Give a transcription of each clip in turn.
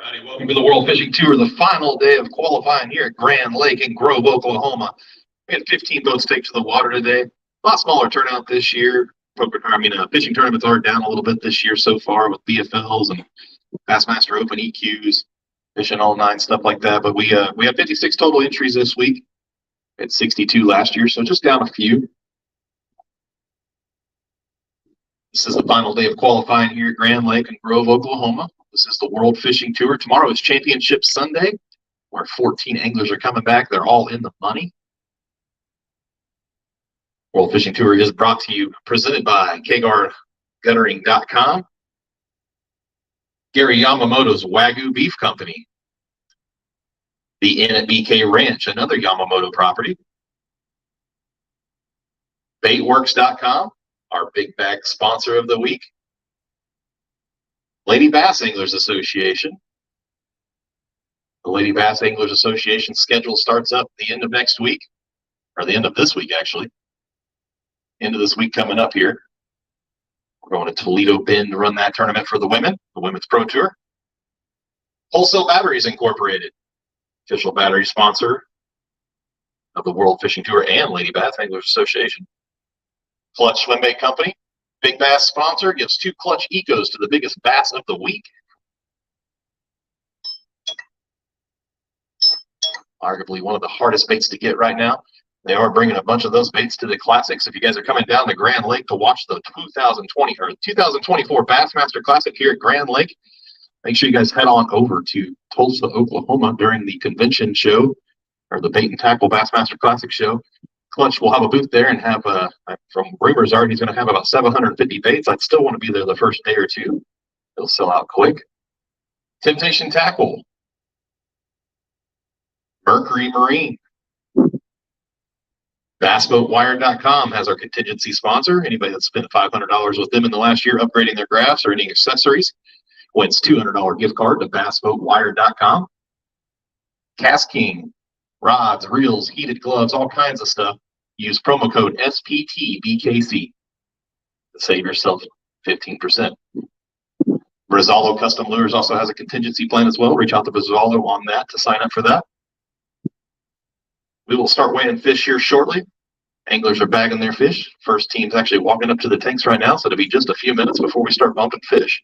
Howdy, welcome to the World Fishing Tour, the final day of qualifying here at Grand Lake in Grove, Oklahoma. We had 15 boats take to the water today. A lot smaller turnout this year. Fishing tournaments are down a little bit this year so far with BFLs and Bassmaster Open EQs, fishing all nine, stuff like that. But we had 56 total entries this week. We had 62 last year, so just down a few. This is the final day of qualifying here at Grand Lake in Grove, Oklahoma. This is the World Fishing Tour. Tomorrow is Championship Sunday, where 14 anglers are coming back. They're all in the money. World Fishing Tour is brought to you, presented by KGUTTering.com, Gary Yamamoto's Wagyu Beef Company, the Inn at BK Ranch, another Yamamoto property, Baitworks.com, our big bag sponsor of the week, Lady Bass Anglers Association. The Lady Bass Anglers Association schedule starts up the end of next week, or the end of this week, actually. End of this week coming up here. We're going to Toledo Bend to run that tournament for the women, the Women's Pro Tour. Wholesale Batteries Incorporated, official battery sponsor of the World Fishing Tour and Lady Bass Anglers Association. Clutch Swim Bait Company, big bass sponsor, gives 2 Clutch Ecos to the biggest bass of the week. Arguably one of the hardest baits to get right now. They are bringing a bunch of those baits to the Classics. If you guys are coming down to Grand Lake to watch the 2024 Bassmaster Classic here at Grand Lake, make sure you guys head on over to Tulsa, Oklahoma during the convention show, or the Bait and Tackle Bassmaster Classic show. Clutch will have a booth there and have, from rumors are, he's going to have about 750 baits. I'd still want to be there the first day or two. It'll sell out quick. Temptation Tackle, Mercury Marine, BassBoatWire.com has our contingency sponsor. Anybody that spent $500 with them in the last year upgrading their graphs or any accessories wins $200 gift card to BassBoatWire.com. Cast King, rods, reels, heated gloves, all kinds of stuff. Use promo code SPTBKC to save yourself 15%. Brizalo Custom Lures also has a contingency plan as well. Reach out to Brizalo on that to sign up for that. We will start weighing fish here shortly. Anglers are bagging their fish. First team's actually walking up to the tanks right now, so it'll be just a few minutes before we start bumping fish.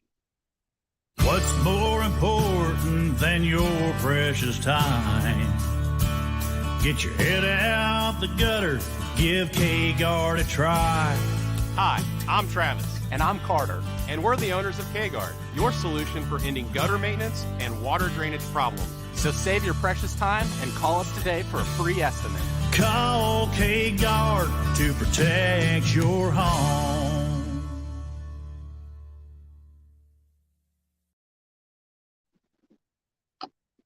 What's more important than your precious time? Get your head out the gutter, give KGUT a try. Hi, I'm Travis. And I'm Carter. And we're the owners of KGUT, your solution for ending gutter maintenance and water drainage problems. So save your precious time and call us today for a free estimate. Call KGUT to protect your home.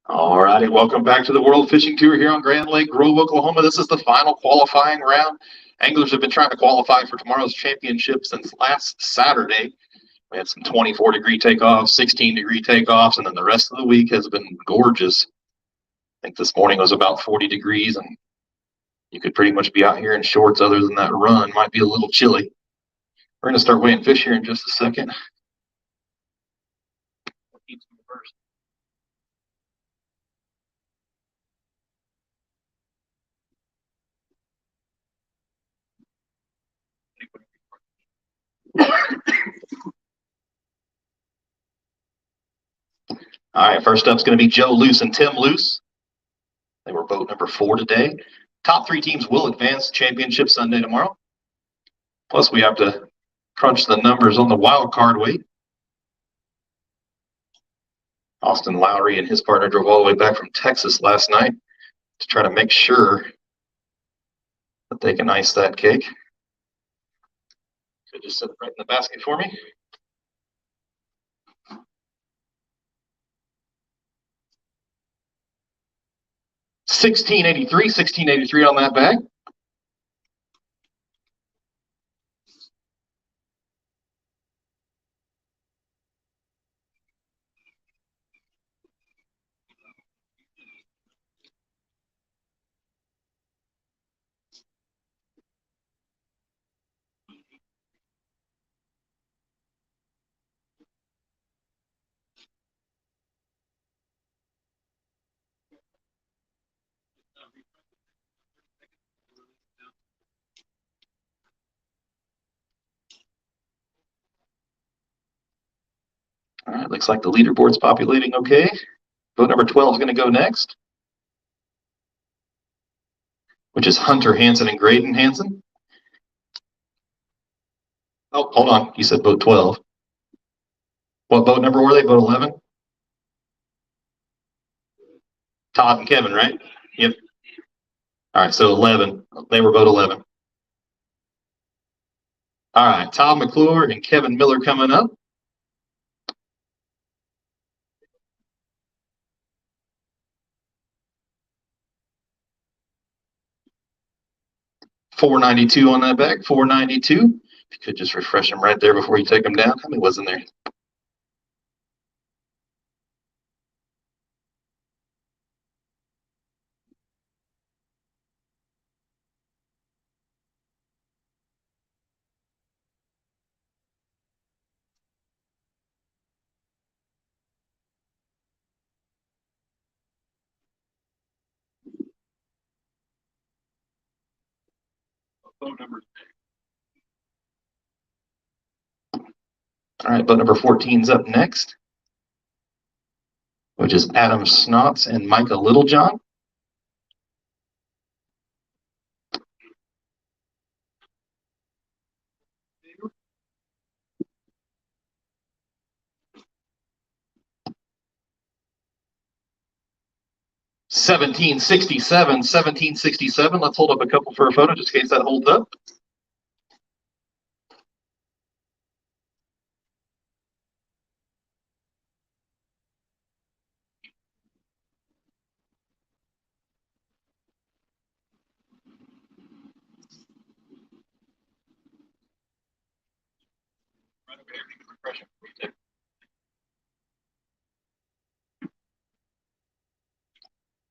All righty, welcome back to the World Fishing Tour here on Grand Lake, Grove, Oklahoma. This is the final qualifying round. Anglers have been trying to qualify for tomorrow's championship since last Saturday. We had some 24-degree takeoffs, 16-degree takeoffs, and then the rest of the week has been gorgeous. I think this morning was about 40 degrees, and you could pretty much be out here in shorts other than that run. Might be a little chilly. We're going to start weighing fish here in just a second. All right, first up is going to be Joe Luce and Tim Luce. They were boat number 4 today. Top 3 teams will advance Championship Sunday tomorrow. Plus, we have to crunch the numbers on the wild card weight. Austin Lowry and his partner drove all the way back from Texas last night to try to make sure that they can ice that cake. Could just set it right in the basket for me. $16.83 on that bag. right, looks like the leaderboard's populating okay. Boat number 12 is going to go next, which is Hunter Hansen and Graydon Hansen. Oh, hold on. You said boat 12. What boat number were they? Boat 11? Todd and Kevin, right? Yep. All right, so 11. They were boat 11. All right, Todd McClure and Kevin Miller coming up. $492 on that back, $492. If you could just refresh them right there before you take them down. How many was in there? Boat number. All right, boat number 14 is up next, which is Adam Snotts and Micah Littlejohn. $1767. Let's hold up a couple for a photo just in case that holds up.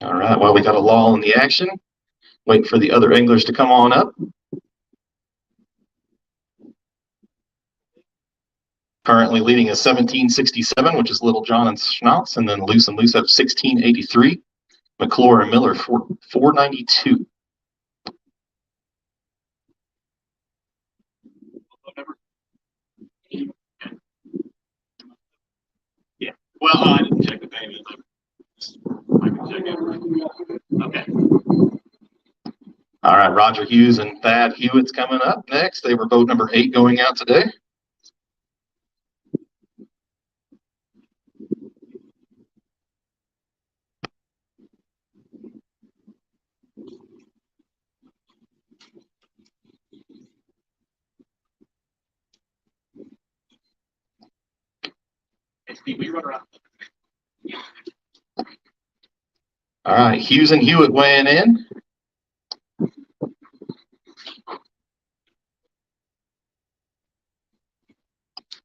All right, well, we got a lull in the action. Wait for the other anglers to come on up. Currently leading is 1767, which is Littlejohn and Schnauts, and then Loose and Loose have 1683. McClure and Miller 492. Yeah. Well, I didn't check the payment. I can check it. Okay. All right, Roger Hughes and Thad Hewitt's coming up next. They were boat number 8 going out today. All right, Hughes and Hewitt weighing in.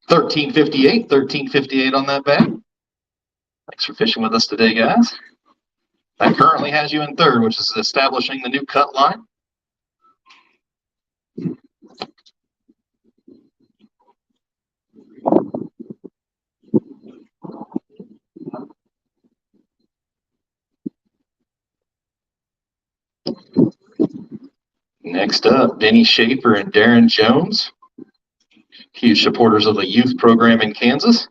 $13.58 on that bet. Thanks for fishing with us today, guys. That currently has you in third, which is establishing the new cut line. Next up, Denny Schaefer and Darren Jones, huge supporters of the youth program in Kansas.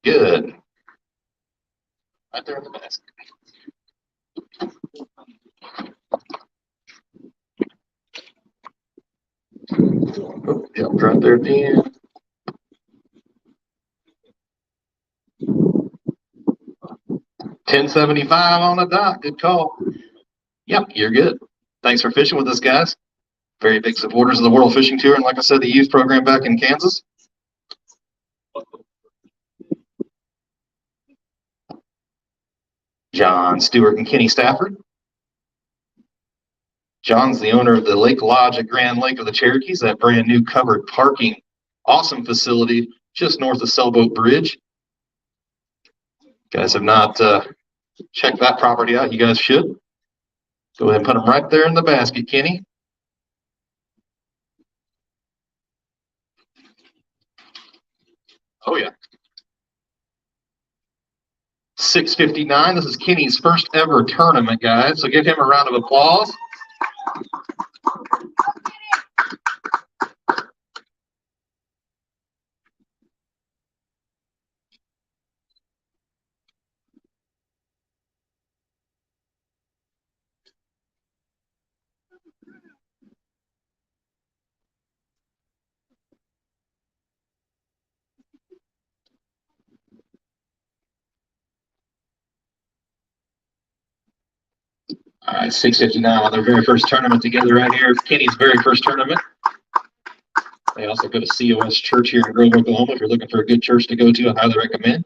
Good. Right there in the basket. Yep, right there at the end. $10.75 on the dot. Good call. Yep, you're good. Thanks for fishing with us, guys. Very big supporters of the World Fishing Tour, and like I said, the youth program back in Kansas. John Stewart and Kenny Stafford. John's the owner of the Lake Lodge at Grand Lake of the Cherokees, that brand new covered parking, awesome facility just north of Sailboat Bridge. Guys have not checked that property out. You guys should. Go ahead and put them right there in the basket, Kenny. Oh, yeah. 6:59. This is Kenny's first ever tournament, guys. So give him a round of applause. All right, 6:59 on their very first tournament together right here. Kenny's very first tournament. They also go to COS Church here in Grove, Oklahoma. If you're looking for a good church to go to, I highly recommend.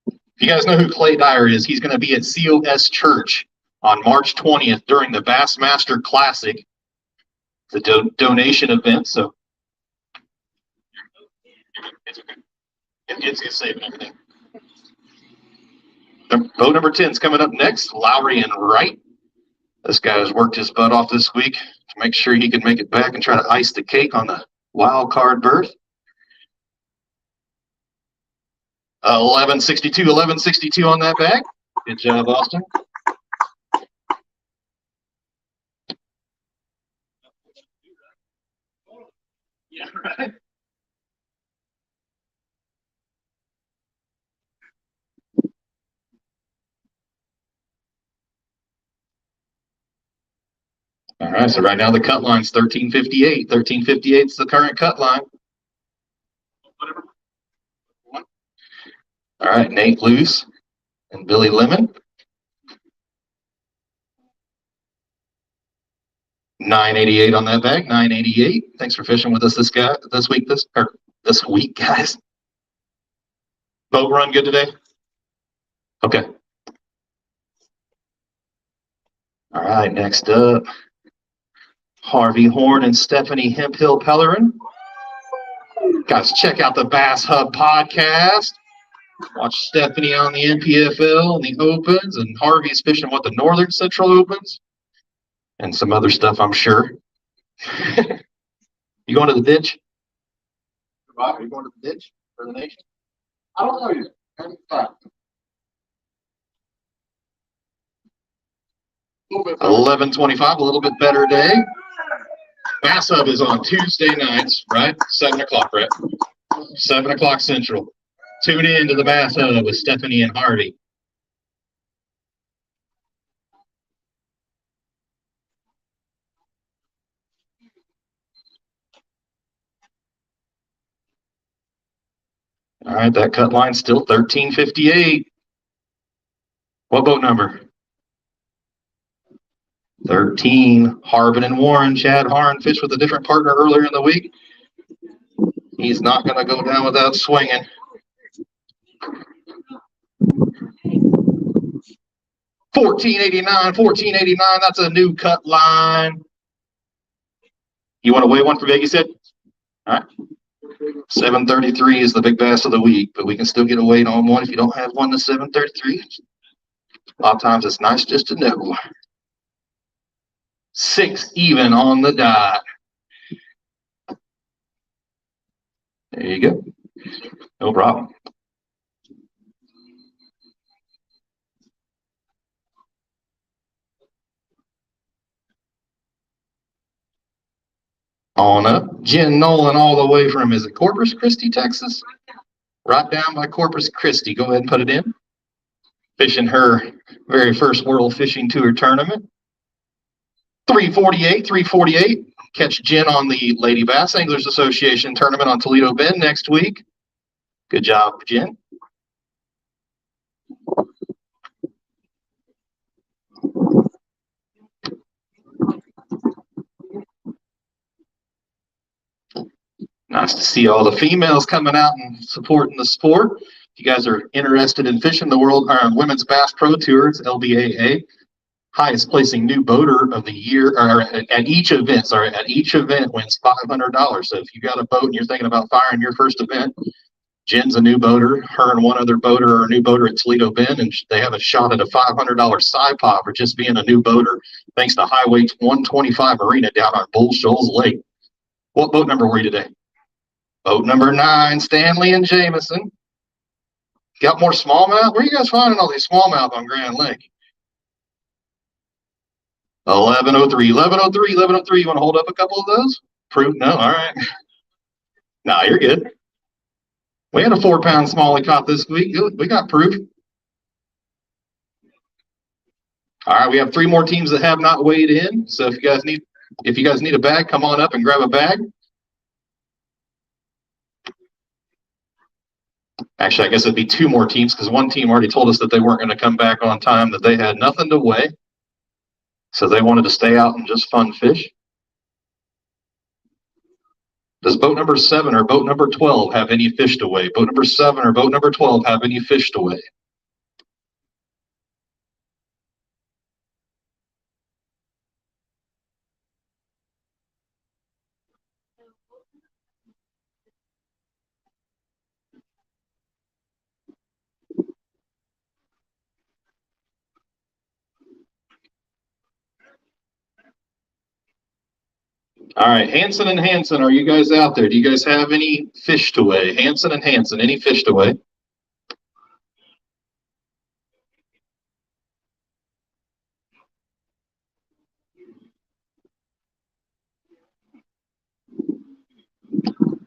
If you guys know who Clay Dyer is, he's going to be at COS Church on March 20th during the Bassmaster Classic. It's a donation event, so it's okay. It's safe and everything. Boat number 10 is coming up next, Lowry and Wright. This guy has worked his butt off this week to make sure he can make it back and try to ice the cake on the wild card berth. 1162 on that bag. Good job, Austin. Yeah, right. All right, so right now the cut line's 1358. 1358 is the current cut line. All right, Nate Luce and Billy Lemon. 988 on that bag. 988. Thanks for fishing with us this week, guys. Boat run good today? Okay. All right, next up, Harvey Horn and Stephanie Hemphill Pellerin. Guys, check out the Bass Hub podcast. Watch Stephanie on the NPFL and the Opens, and Harvey's fishing the Northern Central Opens and some other stuff, I'm sure. You going to the ditch? Bob, are you going to the ditch for the nation? I don't know yet. I haven't thought. 11:25, a little bit better day. Bass Hub is on Tuesday nights, right? 7 o'clock, right? 7 o'clock Central. Tune in to the Bass Hub with Stephanie and Harvey. All right, that cut line's still 1358. What boat number? 13. Harbin and Warren. Chad Harn fished with a different partner earlier in the week. He's not going to go down without swinging. 1489. That's a new cut line. You want to weigh one for Big, you said? All right. 733 is the big bass of the week, but we can still get a weight on one if you don't have one to 733. A lot of times it's nice just to know. 6 even on the dot. There you go. No problem. On up, Jen Nolan all the way from, is it Corpus Christi, Texas? Right down by Corpus Christi. Go ahead and put it in. Fishing her very first World Fishing Tour tournament. 348. Catch Jen on the Lady Bass Anglers Association tournament on Toledo Bend next week. Good job, Jen. Nice to see all the females coming out and supporting the sport. If you guys are interested in fishing the World Women's Bass Pro Tour, it's LBAA. Highest placing new boater of the year, or at each event. At each event wins $500. So if you got a boat and you're thinking about firing your first event, Jen's a new boater. Her and one other boater are a new boater at Toledo Bend, and they have a shot at a $500 side pot for just being a new boater, thanks to Highway 125 Marina down on Bull Shoals Lake. What boat number were you today? Boat number 9, Stanley and Jameson. Got more smallmouth? Where are you guys finding all these smallmouth on Grand Lake? 1103, 1103, 1103. You want to hold up a couple of those? Proof? No? All right. No, you're good. We had a 4-pound smallie caught this week. We got proof. All right, we have 3 more teams that have not weighed in. So if you guys need a bag, come on up and grab a bag. Actually, I guess it'd be 2 more teams because one team already told us that they weren't going to come back on time, that they had nothing to weigh. So they wanted to stay out and just fun fish. Does boat number 7 or boat number 12 have any fish to weigh? Boat number 7 or boat number 12 have any fish to weigh? All right, Hanson and Hanson, are you guys out there? Do you guys have any fish to weigh? Hanson and Hanson, any fish to weigh?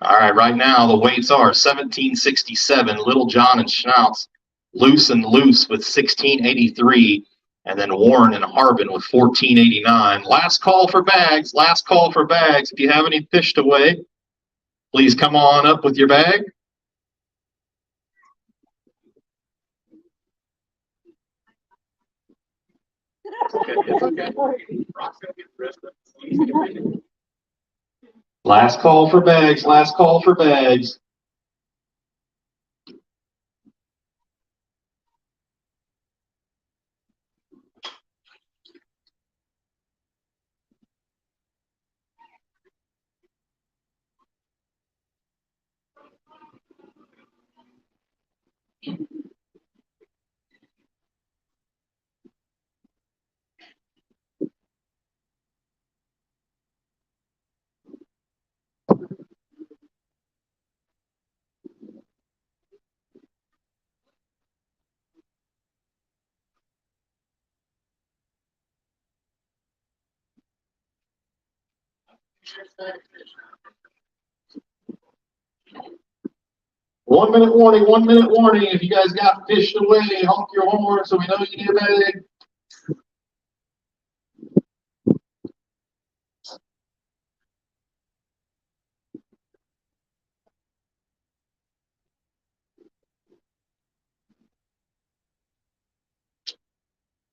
All right now the weights are 1767, Little John and Schnauz, Loose and Loose with 1683, and then Warren and Harbin with 1489. Last call for bags, last call for bags. If you have any fish to weigh, please come on up with your bag. It's okay. Last call for bags, last call for bags. One minute warning, 1 minute warning. If you guys got fish to weigh, honk your horn so we know you need a bag.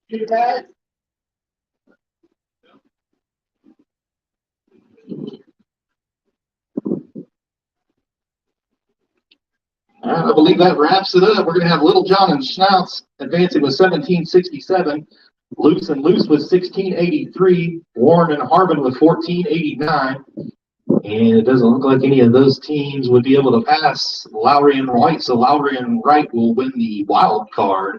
Need a bag? All right, I believe that wraps it up. We're going to have Little John and Schnauz advancing with 1767, Loose and Loose with 1683, Warren and Harbin with 1489. And it doesn't look like any of those teams would be able to pass Lowry and White. So Lowry and Wright will win the wild card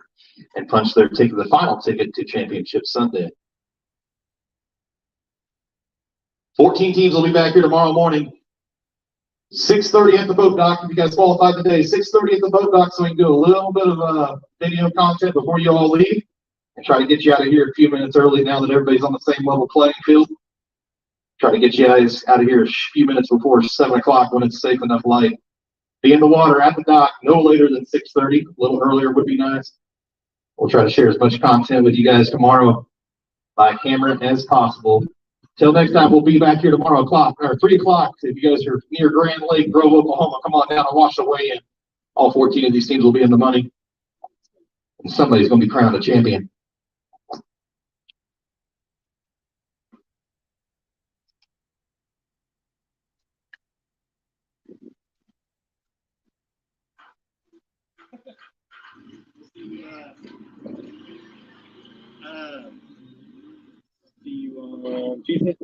and punch their ticket, the final ticket to Championship Sunday. 14 teams will be back here tomorrow morning. 6:30 at the boat dock. If you guys qualified today, 6:30 at the boat dock, so we can do a little bit of video content before you all leave and try to get you out of here a few minutes early now that everybody's on the same level playing field. Try to get you guys out of here a few minutes before 7 o'clock when it's safe enough light. Be in the water at the dock no later than 6:30. A little earlier would be nice. We'll try to share as much content with you guys tomorrow by camera as possible. Till next time, we'll be back here tomorrow 3 o'clock. If you guys are near Grand Lake, Grove, Oklahoma, come on down and watch the weigh-in. All 14 of these teams will be in the money. And somebody's going to be crowned a champion. See you on Tuesday.